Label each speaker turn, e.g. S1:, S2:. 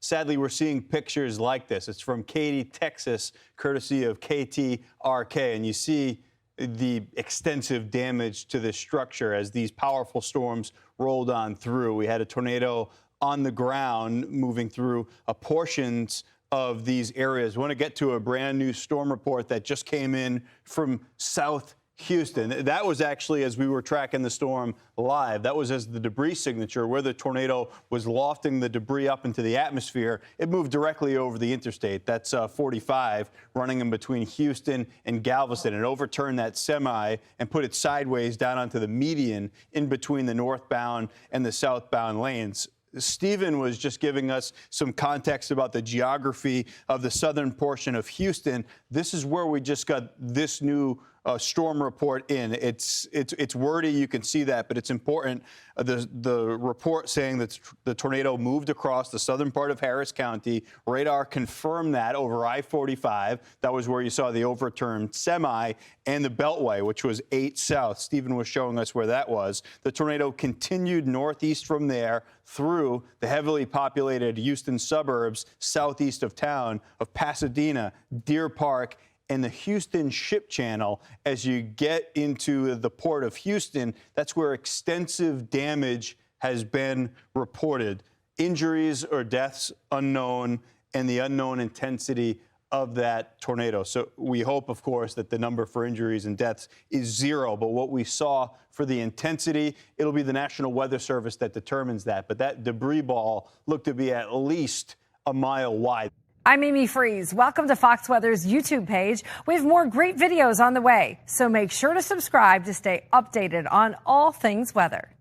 S1: sadly, we're seeing pictures like this. It's from Katy, Texas, courtesy of KTRK, and you see the extensive damage to this structure as these powerful storms rolled on through. We had a tornado on the ground moving through portions of these areas. We want to get to a brand new storm report that just came in from South Houston. That was actually as we were tracking the storm live. That was as the debris signature where the tornado was lofting the debris up into the atmosphere. It moved directly over the interstate. That's 45 running in between Houston and Galveston. It overturned that semi and put it sideways down onto the median in between the northbound and the southbound lanes. Stephen was just giving us some context about the geography of the southern portion of Houston. This is where we just got this new storm report in. It's wordy, you can see that, but it's important. The report saying that the tornado moved across the southern part of Harris County. Radar confirmed that over I-45. That was where you saw the overturned semi and the Beltway, which was 8 south. Stephen was showing us where that was. The tornado continued northeast from there through the heavily populated Houston suburbs southeast of town of Pasadena, Deer Park, and the Houston Ship Channel. As you get into the port of Houston, that's where extensive damage has been reported. Injuries or deaths unknown, and the unknown intensity of that tornado. So we hope, of course, that the number for injuries and deaths is 0. But what we saw for the intensity, it'll be the National Weather Service that determines that. But that debris ball looked to be at least a mile wide.
S2: I'm Amy Freeze. Welcome to Fox Weather's YouTube page. We have more great videos on the way, so make sure to subscribe to stay updated on all things weather.